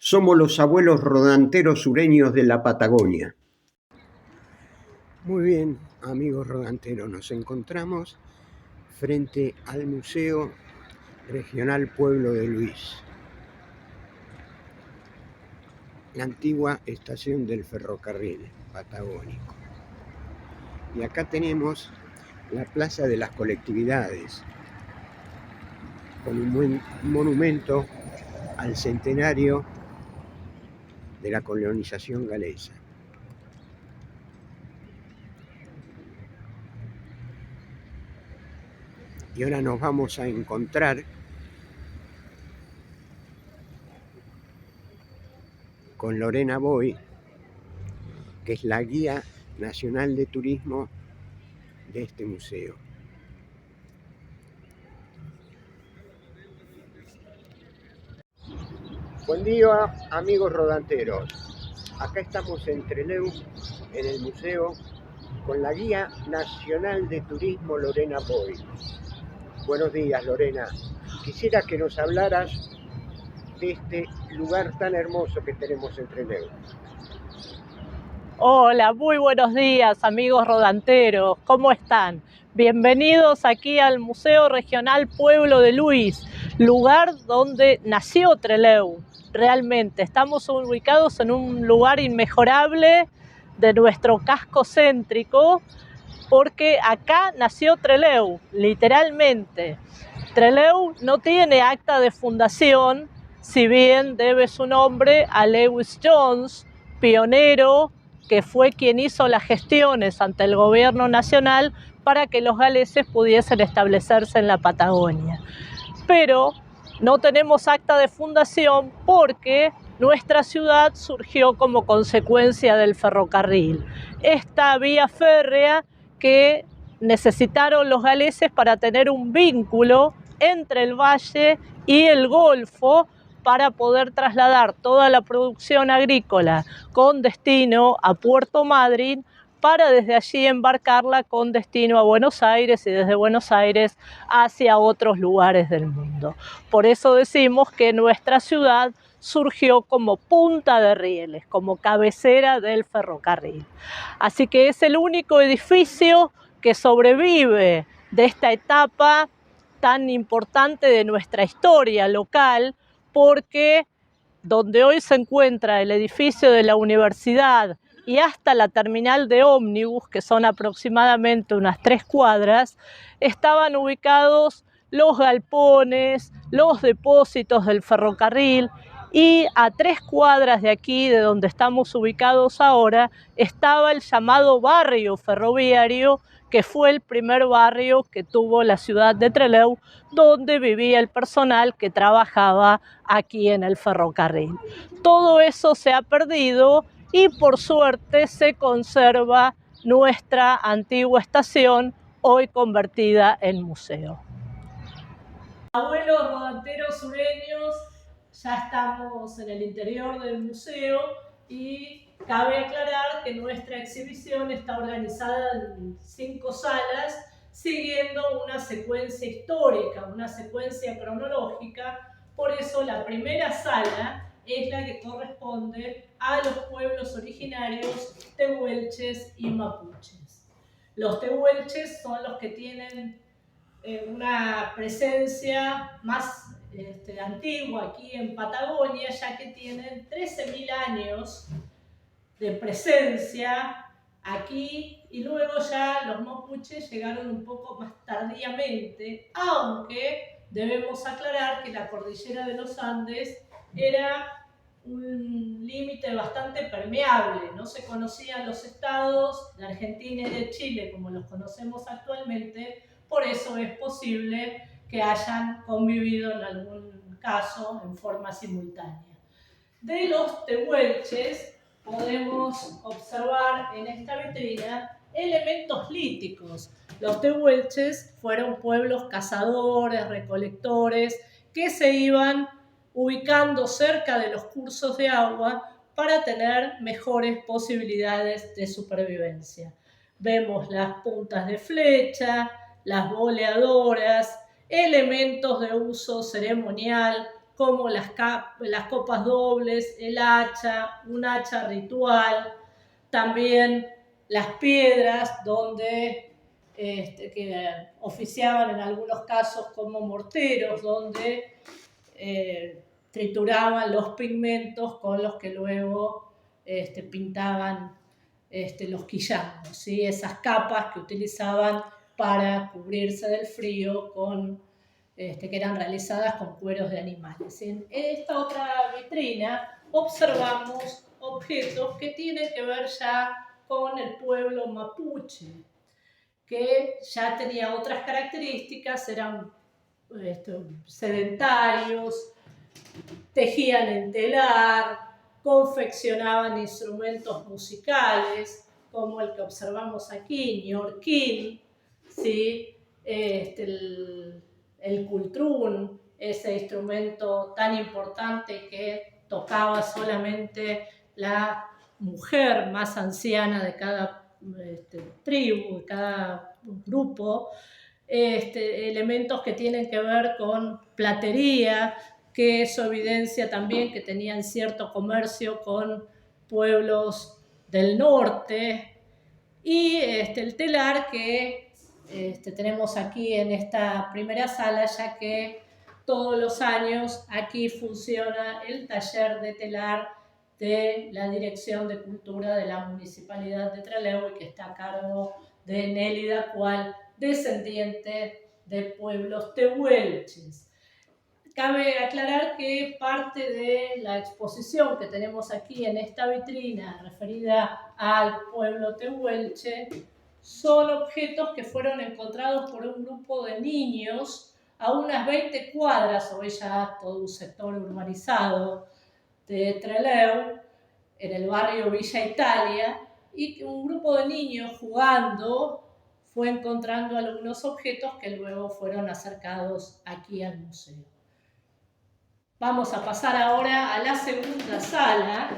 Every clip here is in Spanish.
Somos los abuelos rodanteros sureños de la Patagonia. Muy bien, amigos rodanteros, nos encontramos frente al Museo Regional Pueblo de Luis, la antigua estación del ferrocarril patagónico. Y acá tenemos la Plaza de las Colectividades, con un monumento al centenario de la colonización galesa. Y ahora nos vamos a encontrar con Lorena Boy, que es la guía nacional de turismo de este museo. Buen día, amigos rodanteros. Acá estamos en Trelew, en el museo, con la guía nacional de turismo Lorena Boy. Buenos días, Lorena. Quisiera que nos hablaras de este lugar tan hermoso que tenemos en Trelew. Hola, muy buenos días, amigos rodanteros. ¿Cómo están? Bienvenidos aquí al Museo Regional Pueblo de Luis, lugar donde nació Trelew. Realmente estamos ubicados en un lugar inmejorable de nuestro casco céntrico, porque acá nació Trelew, literalmente. Trelew no tiene acta de fundación, si bien debe su nombre a Lewis Jones, pionero, que fue quien hizo las gestiones ante el gobierno nacional para que los galeses pudiesen establecerse en la Patagonia. Pero no tenemos acta de fundación porque nuestra ciudad surgió como consecuencia del ferrocarril. Esta vía férrea que necesitaron los galeses para tener un vínculo entre el valle y el Golfo para poder trasladar toda la producción agrícola con destino a Puerto Madryn, para desde allí embarcarla con destino a Buenos Aires y desde Buenos Aires hacia otros lugares del mundo. Por eso decimos que nuestra ciudad surgió como punta de rieles, como cabecera del ferrocarril. Así que es el único edificio que sobrevive de esta etapa tan importante de nuestra historia local, porque donde hoy se encuentra el edificio de la universidad y hasta la terminal de ómnibus, que son aproximadamente unas 3 cuadras, estaban ubicados los galpones, los depósitos del ferrocarril, y a 3 cuadras de aquí, de donde estamos ubicados ahora, estaba el llamado barrio ferroviario, que fue el primer barrio que tuvo la ciudad de Trelew, donde vivía el personal que trabajaba aquí en el ferrocarril. Todo eso se ha perdido y por suerte se conserva nuestra antigua estación, hoy convertida en museo. Abuelos rodanteros sureños, ya estamos en el interior del museo y cabe aclarar que nuestra exhibición está organizada en 5 salas, siguiendo una secuencia histórica, una secuencia cronológica. Por eso la primera sala es la que corresponde a los pueblos originarios tehuelches y mapuches. Los tehuelches son los que tienen una presencia más antigua aquí en Patagonia, ya que tienen 13.000 años de presencia aquí, y luego ya los mapuches llegaron un poco más tardíamente, aunque debemos aclarar que la cordillera de los Andes era un límite bastante permeable, no se conocían los estados de Argentina y de Chile como los conocemos actualmente. Por eso es posible que hayan convivido en algún caso en forma simultánea. De los tehuelches podemos observar en esta vitrina elementos líticos. Los tehuelches fueron pueblos cazadores, recolectores, que se iban ubicando cerca de los cursos de agua para tener mejores posibilidades de supervivencia. Vemos las puntas de flecha, las boleadoras, elementos de uso ceremonial como las copas dobles, el hacha, un hacha ritual, también las piedras donde que oficiaban en algunos casos como morteros, donde trituraban los pigmentos con los que luego pintaban los quillambos, ¿sí? Esas capas que utilizaban para cubrirse del frío que eran realizadas con cueros de animales. En esta otra vitrina observamos objetos que tienen que ver ya con el pueblo mapuche, que ya tenía otras características, eran sedentarios, tejían en telar, confeccionaban instrumentos musicales, como el que observamos aquí, ñorquín, ¿sí? El cultrún, ese instrumento tan importante que tocaba solamente la mujer más anciana de cada tribu, de cada grupo, elementos que tienen que ver con platería, que eso evidencia también que tenían cierto comercio con pueblos del norte, y el telar que tenemos aquí en esta primera sala, ya que todos los años aquí funciona el taller de telar de la Dirección de Cultura de la Municipalidad de Trelew, y que está a cargo de Nélida Cual, descendiente de pueblos tehuelches. Cabe aclarar que parte de la exposición que tenemos aquí en esta vitrina referida al pueblo tehuelche son objetos que fueron encontrados por un grupo de niños a unas 20 cuadras, hoy ya todo un sector urbanizado de Trelew, en el barrio Villa Italia, y que un grupo de niños jugando fue encontrando algunos objetos que luego fueron acercados aquí al museo. Vamos a pasar ahora a la segunda sala.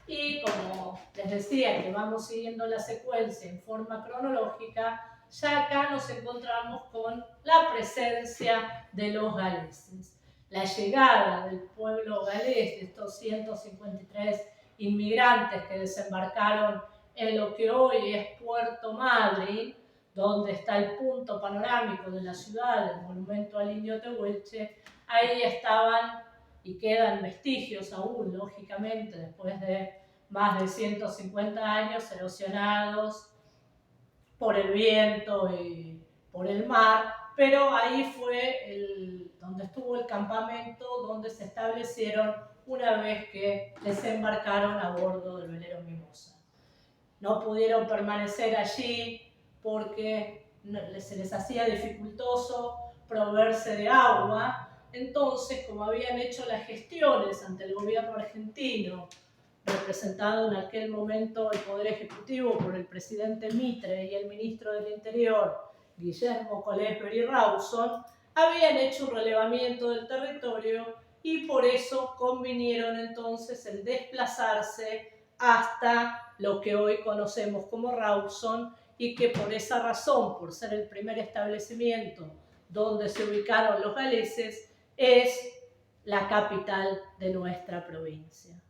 Y como les decía que vamos siguiendo la secuencia en forma cronológica, ya acá nos encontramos con la presencia de los galeses. La llegada del pueblo galés, de estos 153 inmigrantes que desembarcaron en lo que hoy es Puerto Madryn, donde está el punto panorámico de la ciudad, el monumento al indio tehuelche. Ahí estaban y quedan vestigios aún, lógicamente, después de más de 150 años erosionados por el viento y por el mar, pero ahí fue donde estuvo el campamento, donde se establecieron una vez que desembarcaron a bordo del velero Mimosa. No pudieron permanecer allí porque se les hacía dificultoso proveerse de agua. Entonces, como habían hecho las gestiones ante el gobierno argentino, representado en aquel momento el Poder Ejecutivo por el presidente Mitre y el ministro del Interior, Guillermo Colesberg Rawson, habían hecho un relevamiento del territorio y por eso convinieron entonces el desplazarse hasta lo que hoy conocemos como Rawson, y que por esa razón, por ser el primer establecimiento donde se ubicaron los galeses, es la capital de nuestra provincia.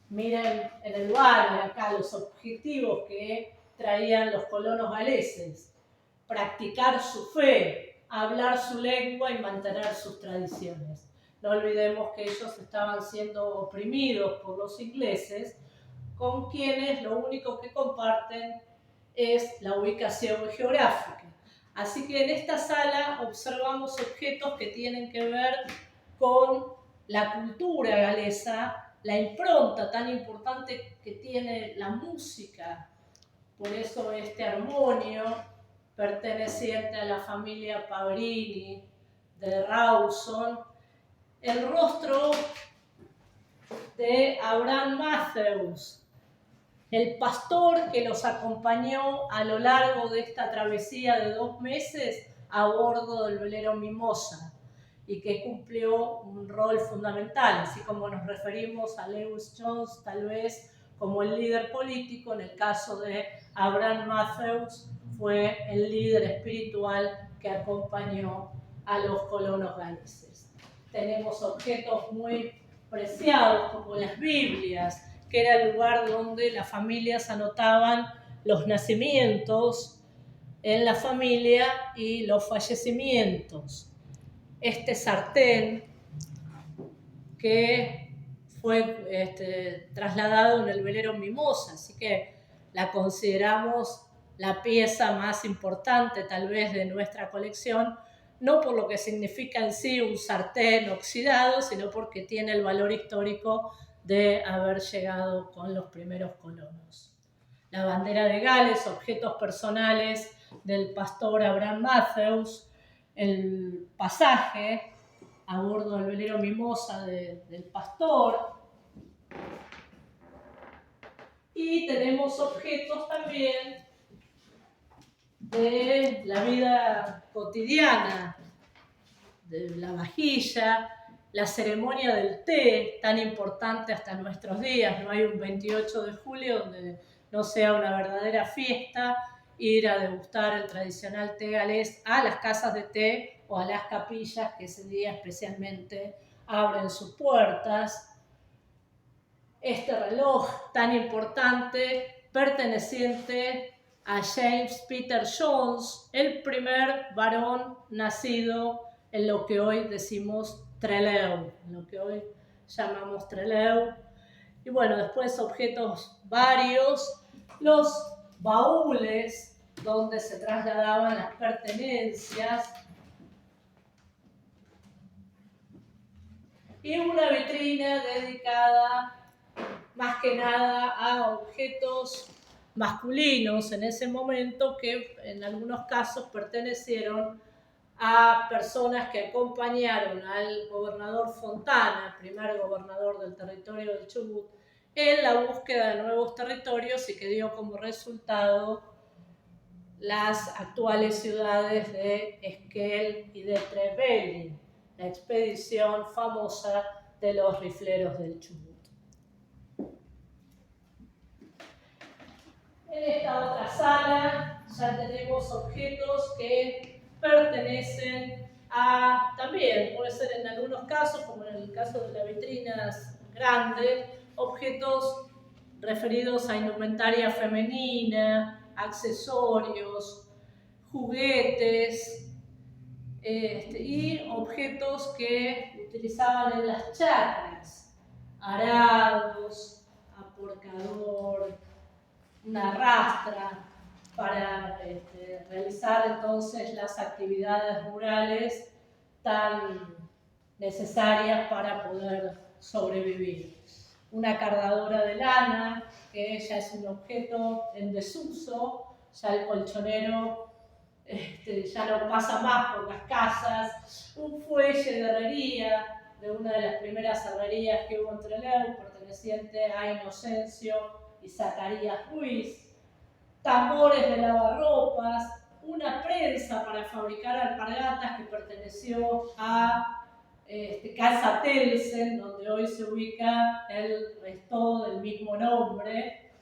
Miren en el valle acá los objetivos que traían los colonos galeses: practicar su fe, hablar su lengua y mantener sus tradiciones. No olvidemos que ellos estaban siendo oprimidos por los ingleses, con quienes lo único que comparten es la ubicación geográfica. Así que en esta sala observamos objetos que tienen que ver con la cultura galesa, la impronta tan importante que tiene la música. Por eso este armonio perteneciente a la familia Pabrini de Rawson, el rostro de Abraham Matthews, el pastor que los acompañó a lo largo de esta travesía de 2 meses a bordo del velero Mimosa, y que cumplió un rol fundamental, así como nos referimos a Lewis Jones tal vez como el líder político. En el caso de Abraham Matthews fue el líder espiritual que acompañó a los colonos galeses. Tenemos objetos muy preciados como las Biblias, que era el lugar donde las familias anotaban los nacimientos en la familia y los fallecimientos. Este sartén que fue trasladado en el velero Mimosa, así que la consideramos la pieza más importante tal vez de nuestra colección, no por lo que significa en sí un sartén oxidado, sino porque tiene el valor histórico de haber llegado con los primeros colonos. La bandera de Gales, objetos personales del pastor Abraham Matthews, el pasaje a bordo del velero Mimosa del pastor. Y tenemos objetos también de la vida cotidiana, de la vajilla, la ceremonia del té, tan importante hasta nuestros días. No hay un 28 de julio donde no sea una verdadera fiesta ir a degustar el tradicional té galés a las casas de té o a las capillas que ese día especialmente abren sus puertas. Este reloj tan importante, perteneciente a James Peter Jones, el primer varón nacido en lo que hoy decimos Trelew, en lo que hoy llamamos Trelew. Y bueno, después objetos varios, los baúles donde se trasladaban las pertenencias y una vitrina dedicada más que nada a objetos masculinos en ese momento que en algunos casos pertenecieron a personas que acompañaron al gobernador Fontana, primer gobernador del territorio del Chubut, en la búsqueda de nuevos territorios y que dio como resultado las actuales ciudades de Esquel y de Trevelin, la expedición famosa de los rifleros del Chubut. En esta otra sala ya tenemos objetos que pertenecen a, también puede ser en algunos casos, como en el caso de las vitrinas grandes, objetos referidos a indumentaria femenina, accesorios, juguetes y objetos que utilizaban en las chacras, arados, aporcador, una rastra para realizar entonces las actividades rurales tan necesarias para poder sobrevivir. Una cardadora de lana, que ya es un objeto en desuso, ya el colchonero ya no pasa más por las casas. Un fuelle de herrería, de una de las primeras herrerías que hubo en Trelew, perteneciente a Inocencio y Zacarías Ruiz. Tambores de lavarropas, una prensa para fabricar alpargatas que perteneció a Casa Telsen, donde hoy se ubica el resto del mismo nombre.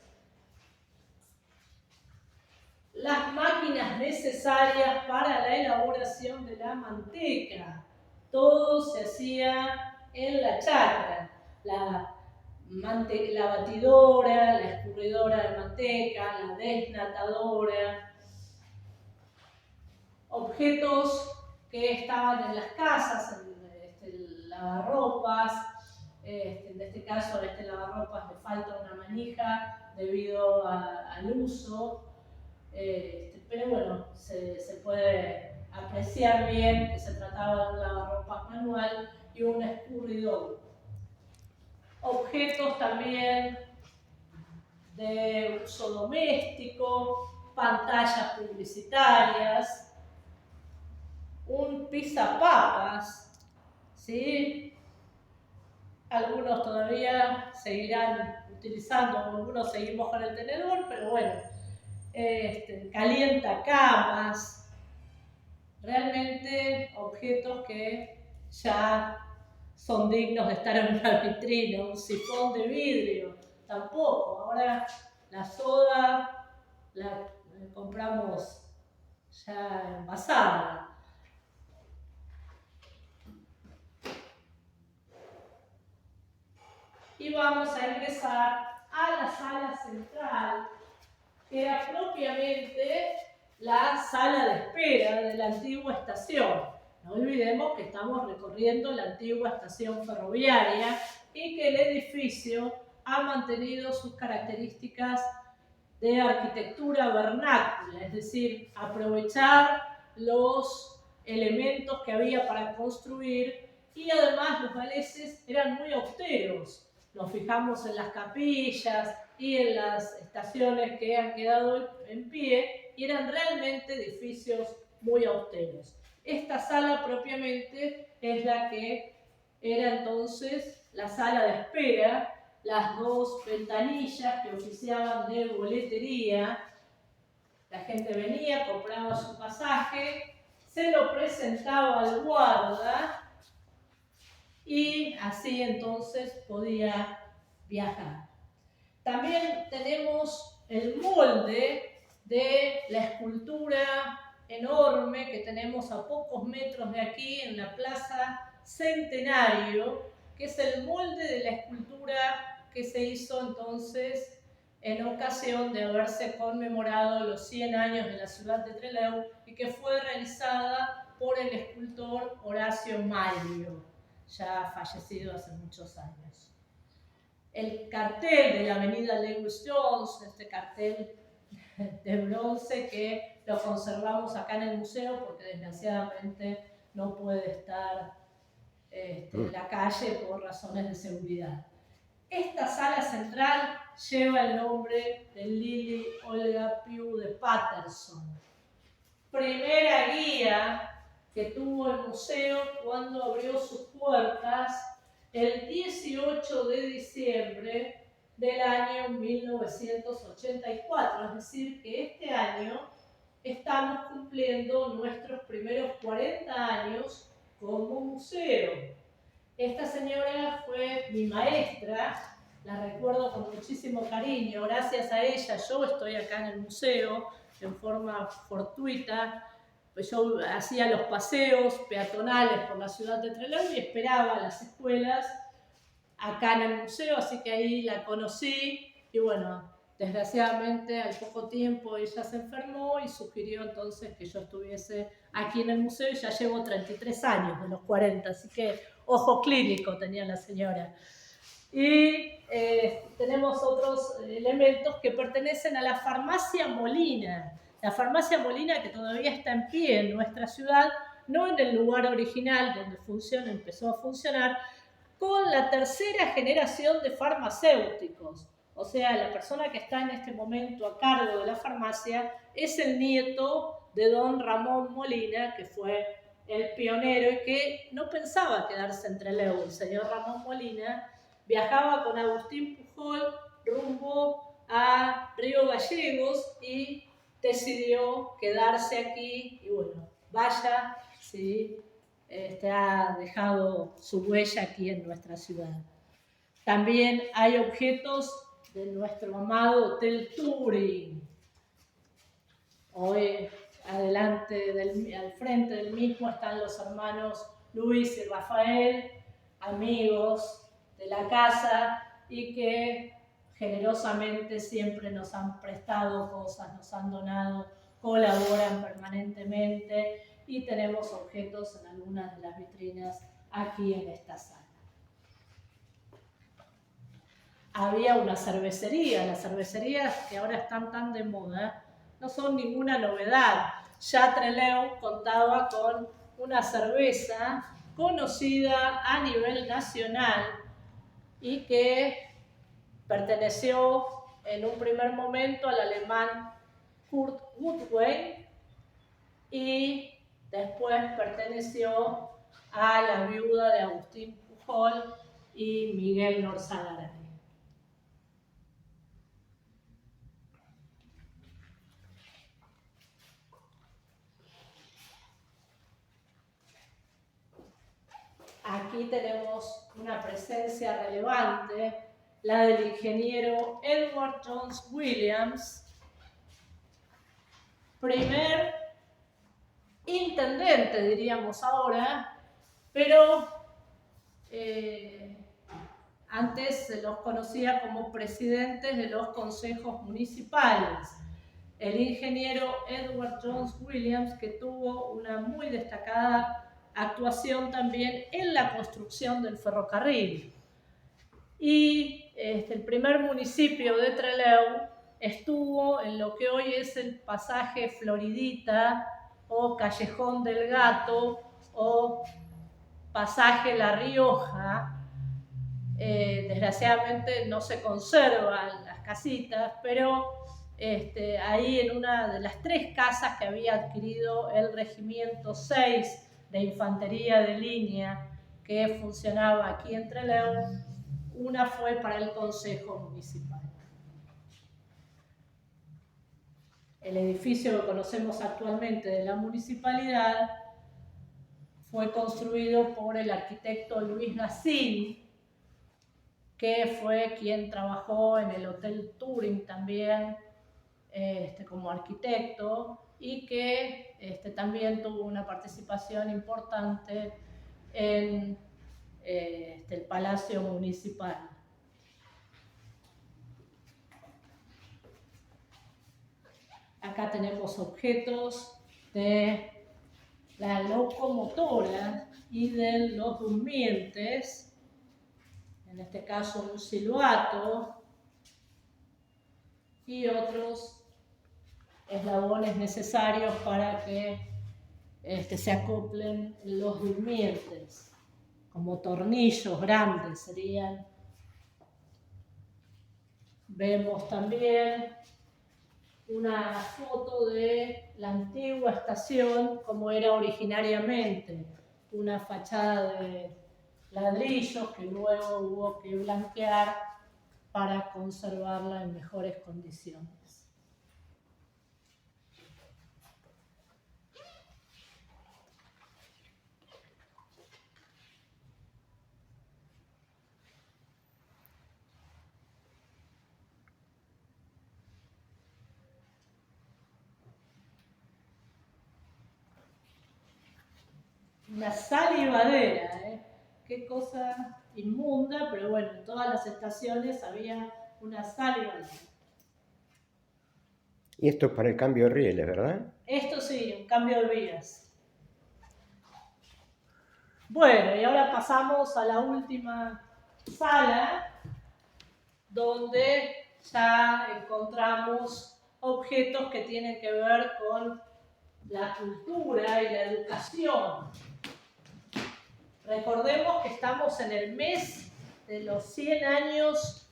Las máquinas necesarias para la elaboración de la manteca. Todo se hacía en la chacra. La batidora, la escurridora de manteca, la desnatadora. Objetos que estaban en las casas, el lavarropas. En este caso, a este lavarropas le falta una manija debido al uso. Pero bueno, se puede apreciar bien que se trataba de un lavarropas manual y un escurridor. Objetos también de uso doméstico, pantallas publicitarias, un pisapapas, ¿sí? Algunos todavía seguirán utilizando, algunos seguimos con el tenedor, pero bueno, calienta camas, realmente objetos que ya son dignos de estar en una vitrina. Un sifón de vidrio, tampoco. Ahora la soda la compramos ya envasada. Y vamos a ingresar a la sala central, que era propiamente la sala de espera de la antigua estación. No olvidemos que estamos recorriendo la antigua estación ferroviaria y que el edificio ha mantenido sus características de arquitectura vernácula, es decir, aprovechar los elementos que había para construir, y además los galeses eran muy austeros. Nos fijamos en las capillas y en las estaciones que han quedado en pie y eran realmente edificios muy austeros. Esta sala propiamente es la que era entonces la sala de espera, las dos ventanillas que oficiaban de boletería. La gente venía, compraba su pasaje, se lo presentaba al guarda y así entonces podía viajar. También tenemos el molde de la escultura enorme que tenemos a pocos metros de aquí en la Plaza Centenario, que es el molde de la escultura que se hizo entonces en ocasión de haberse conmemorado los 100 años de la ciudad de Trelew y que fue realizada por el escultor Horacio Mario, ya fallecido hace muchos años. El cartel de la avenida Lewis Jones, este cartel de bronce que lo conservamos acá en el museo porque desgraciadamente no puede estar en la calle por razones de seguridad. Esta sala central lleva el nombre de Lily Olga Pugh de Patterson, primera guía que tuvo el museo cuando abrió sus puertas el 18 de diciembre del año 1984, es decir, que este año estamos cumpliendo nuestros primeros 40 años como museo. Esta señora fue mi maestra, la recuerdo con muchísimo cariño. Gracias a ella yo estoy acá en el museo en forma fortuita. Pues yo hacía los paseos peatonales por la ciudad de Trelew y esperaba a las escuelas acá en el museo, así que ahí la conocí y bueno, desgraciadamente al poco tiempo ella se enfermó y sugirió entonces que yo estuviese aquí en el museo y ya llevo 33 años de los 40, así que ojo clínico tenía la señora. Y tenemos otros elementos que pertenecen a la farmacia Molina. La farmacia Molina, que todavía está en pie en nuestra ciudad, no en el lugar original donde empezó a funcionar, con la tercera generación de farmacéuticos. O sea, la persona que está en este momento a cargo de la farmacia es el nieto de don Ramón Molina, que fue el pionero y que no pensaba quedarse en Trelew. El señor Ramón Molina viajaba con Agustín Pujol rumbo a Río Gallegos y decidió quedarse aquí y bueno, vaya, sí, ha dejado su huella aquí en nuestra ciudad. También hay objetos de nuestro amado Hotel Turing. Hoy al frente del mismo están los hermanos Luis y Rafael, amigos de la casa y que generosamente siempre nos han prestado cosas, nos han donado, colaboran permanentemente y tenemos objetos en algunas de las vitrinas aquí en esta sala. Había una cervecería, las cervecerías que ahora están tan de moda no son ninguna novedad. Ya Trelew contaba con una cerveza conocida a nivel nacional y que perteneció en un primer momento al alemán Kurt Woodway y después perteneció a la viuda de Agustín Pujol y Miguel Norzagaray. Aquí tenemos una presencia relevante, la del ingeniero Edward Jones Williams, primer intendente, diríamos ahora, pero antes se los conocía como presidentes de los consejos municipales. El ingeniero Edward Jones Williams, que tuvo una muy destacada actuación también en la construcción del ferrocarril. Y el primer municipio de Trelew estuvo en lo que hoy es el pasaje Floridita o Callejón del Gato o pasaje La Rioja. Desgraciadamente no se conservan las casitas, pero ahí en una de las 3 casas que había adquirido el Regimiento 6 de Infantería de Línea que funcionaba aquí en Trelew, una fue para el Consejo Municipal. El edificio que conocemos actualmente de la municipalidad fue construido por el arquitecto Luis Racine, que fue quien trabajó en el Hotel Turing también como arquitecto y que también tuvo una participación importante en el Palacio Municipal. Acá tenemos objetos de la locomotora y de los durmientes, en este caso un silbato y otros eslabones necesarios para que se acoplen los durmientes, como tornillos grandes serían. Vemos también una foto de la antigua estación como era originariamente, una fachada de ladrillos que luego hubo que blanquear para conservarla en mejores condiciones. Una salivadera, qué cosa inmunda, pero bueno, en todas las estaciones había una salivadera. Y esto es para el cambio de rieles, ¿verdad? Esto sí, un cambio de vías. Bueno, y ahora pasamos a la última sala, donde ya encontramos objetos que tienen que ver con la cultura y la educación. Recordemos que estamos en el mes de los 100 años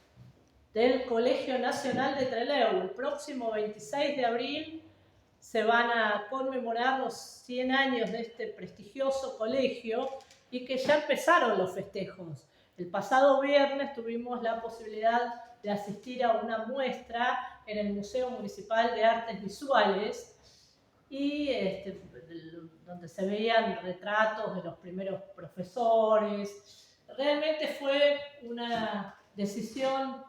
del Colegio Nacional de Trelew. El próximo 26 de abril se van a conmemorar los 100 años de este prestigioso colegio y que ya empezaron los festejos. El pasado viernes tuvimos la posibilidad de asistir a una muestra en el Museo Municipal de Artes Visuales y donde se veían retratos de los primeros profesores. Realmente fue una decisión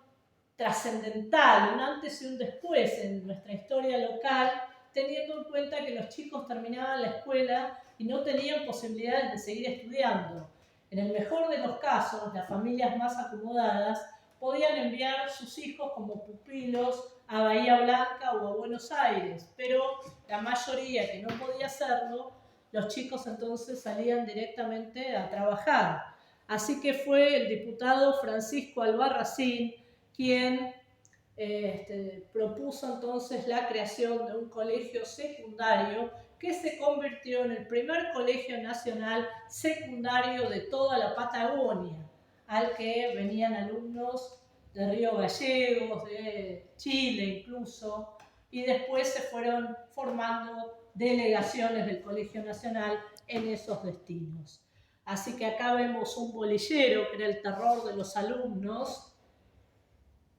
trascendental, un antes y un después en nuestra historia local, teniendo en cuenta que los chicos terminaban la escuela y no tenían posibilidades de seguir estudiando. En el mejor de los casos, las familias más acomodadas podían enviar sus hijos como pupilos a Bahía Blanca o a Buenos Aires, pero la mayoría que no podía hacerlo, los chicos entonces salían directamente a trabajar. Así que fue el diputado Francisco Albarracín quien propuso entonces la creación de un colegio secundario que se convirtió en el primer colegio nacional secundario de toda la Patagonia, al que venían alumnos de Río Gallegos, de Chile incluso, y después se fueron formando delegaciones del Colegio Nacional en esos destinos. Así que acá vemos un bolillero, que era el terror de los alumnos.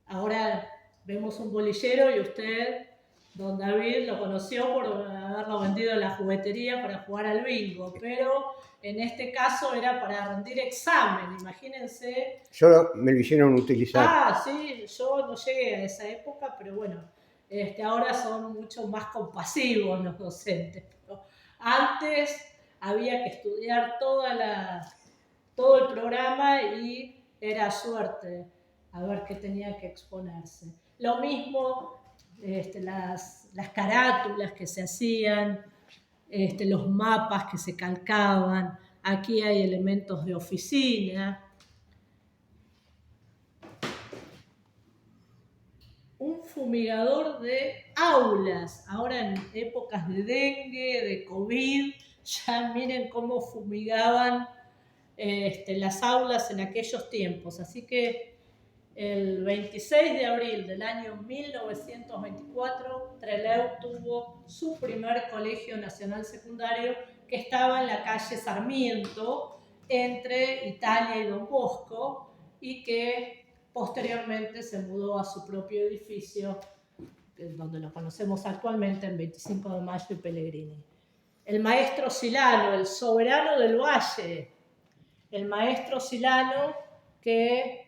Ahora vemos un bolillero y usted, don David, lo conoció por haberlo vendido en la juguetería para jugar al bingo, pero en este caso era para rendir examen, imagínense. Me lo hicieron utilizar. Ah, sí, yo no llegué a esa época, pero bueno, ahora son mucho más compasivos los docentes. Pero Antes había que estudiar todo el programa y era suerte a ver qué tenía que exponerse. Lo mismo las carátulas que se hacían, los mapas que se calcaban. Aquí hay elementos de oficina. Un fumigador de aulas. Ahora en épocas de dengue, de COVID, ya miren cómo fumigaban las aulas en aquellos tiempos. Así que el 26 de abril del año 1924, Trelew tuvo su primer colegio nacional secundario, que estaba en la calle Sarmiento, entre Italia y Don Bosco, y que posteriormente se mudó a su propio edificio, donde lo conocemos actualmente, en 25 de Mayo y Pellegrini. El maestro Silano, el soberano del Valle, el maestro Silano, que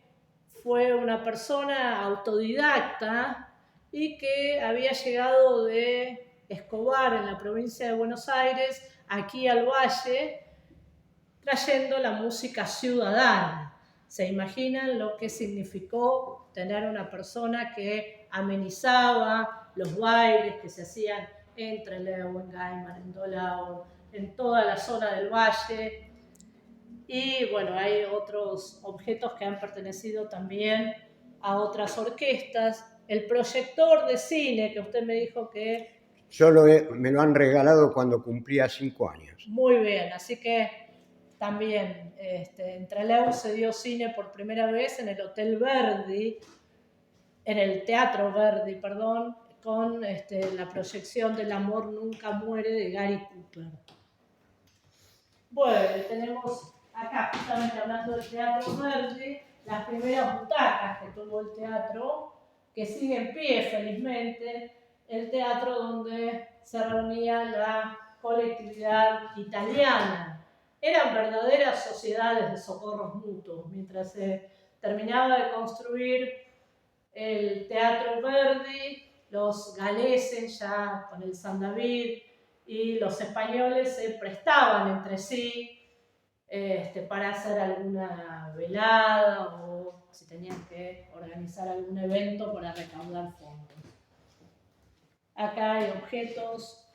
fue una persona autodidacta y que había llegado de Escobar, en la provincia de Buenos Aires, aquí al Valle, trayendo la música ciudadana. ¿Se imaginan lo que significó tener una persona que amenizaba los bailes que se hacían en Trelew, en Gaiman, en Dolao, en toda la zona del Valle? Y bueno, hay otros objetos que han pertenecido también a otras orquestas. El proyector de cine, que usted me dijo que... Me lo han regalado cuando cumplía 5 años. Muy bien, así que también en Trelew se dio cine por primera vez en el Hotel Verdi, en el Teatro Verdi, perdón, con la proyección del Amor Nunca Muere de Gary Cooper. Bueno, tenemos acá, justamente hablando del Teatro Verdi, las primeras butacas que tuvo el teatro, que sigue en pie felizmente, el teatro donde se reunía la colectividad italiana. Eran verdaderas sociedades de socorros mutuos. Mientras se terminaba de construir el Teatro Verdi, los galeses, ya con el San David, y los españoles se prestaban entre sí para hacer alguna velada o si tenían que organizar algún evento para recaudar fondos. Acá hay objetos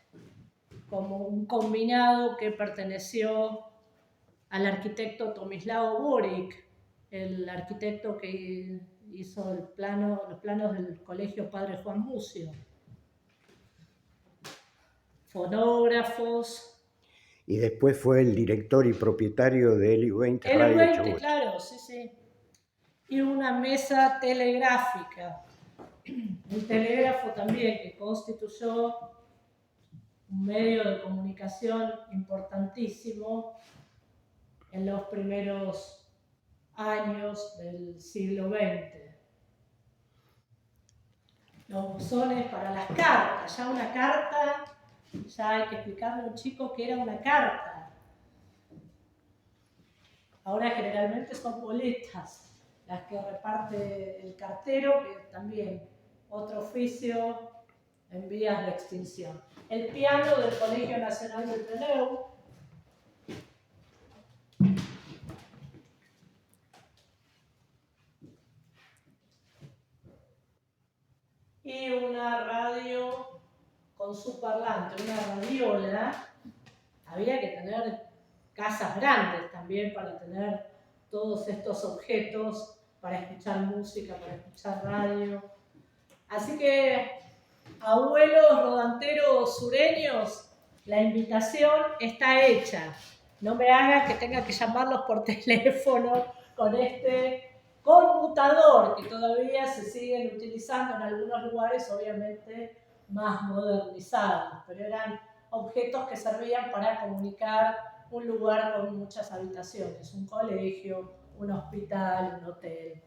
como un combinado que perteneció al arquitecto Tomislao Boric, el arquitecto que hizo los planos del Colegio Padre Juan Mucio. Fonógrafos. Y después fue el director y propietario de Heli 20 Radio Heli 20, Chubut. claro, sí, sí. Y una mesa telegráfica. El telégrafo también, que constituyó un medio de comunicación importantísimo en los primeros años del siglo XX. Los buzones para las cartas. Ya una carta, ya hay que explicarle a un chico que era una carta. Ahora generalmente son boletas las que reparte el cartero, que también otro oficio en vías de extinción. El piano del Colegio Nacional de Trelew. Y una radio con su parlante, una radiola. Había que tener casas grandes también para tener todos estos objetos, para escuchar música, para escuchar radio. Así que, abuelos rodanteros sureños, la invitación está hecha. No me hagan que tenga que llamarlos por teléfono con este conmutador que todavía se siguen utilizando en algunos lugares, obviamente más modernizados, pero eran objetos que servían para comunicar un lugar con muchas habitaciones, un colegio, un hospital, un hotel.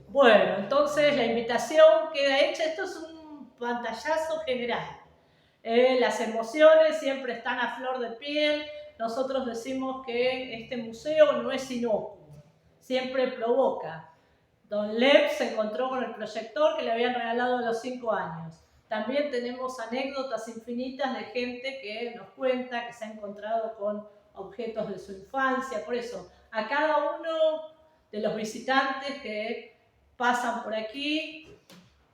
Bueno, entonces la invitación queda hecha. Esto es un pantallazo general. Las emociones siempre están a flor de piel. Nosotros decimos que este museo no es inocuo, siempre provoca. Don Lev se encontró con el proyector que le habían regalado a los 5 años. También tenemos anécdotas infinitas de gente que nos cuenta que se ha encontrado con objetos de su infancia. Por eso, a cada uno de los visitantes que pasan por aquí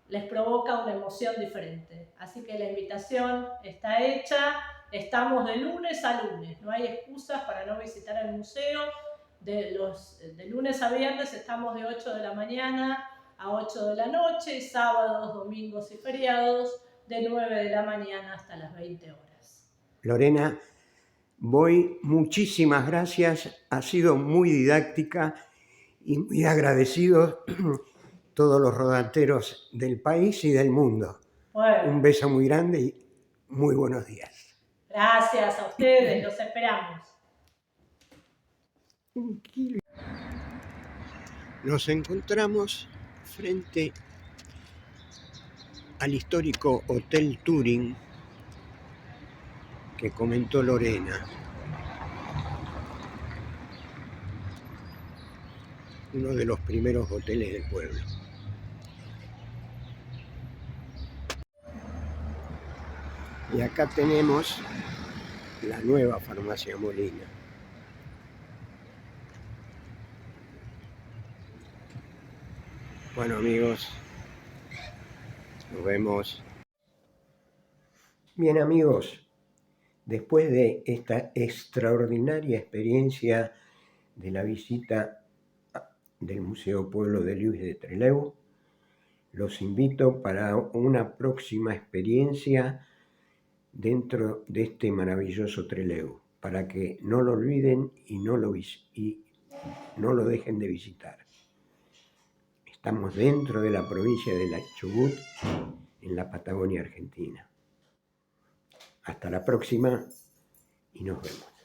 les provoca una emoción diferente. Así que la invitación está hecha. Estamos de lunes a lunes, no hay excusas para no visitar el museo. De lunes a viernes estamos de 8 de la mañana a 8 de la noche, y sábados, domingos y feriados de 9 de la mañana hasta las 20 horas. Lorena, Boy, muchísimas gracias, ha sido muy didáctica y muy agradecidos todos los rodanteros del país y del mundo. Bueno, un beso muy grande y muy buenos días. Gracias a ustedes, los esperamos. Nos encontramos frente al histórico Hotel Turing que comentó Lorena. Uno de los primeros hoteles del pueblo. Y acá tenemos la nueva Farmacia Molina. Bueno, amigos, nos vemos. Bien, amigos, después de esta extraordinaria experiencia de la visita del Museo Pueblo de Luis de Trelew, los invito para una próxima experiencia dentro de este maravilloso Trelew, para que no lo olviden y no lo dejen de visitar. Estamos dentro de la provincia de la Chubut, en la Patagonia Argentina. Hasta la próxima y nos vemos.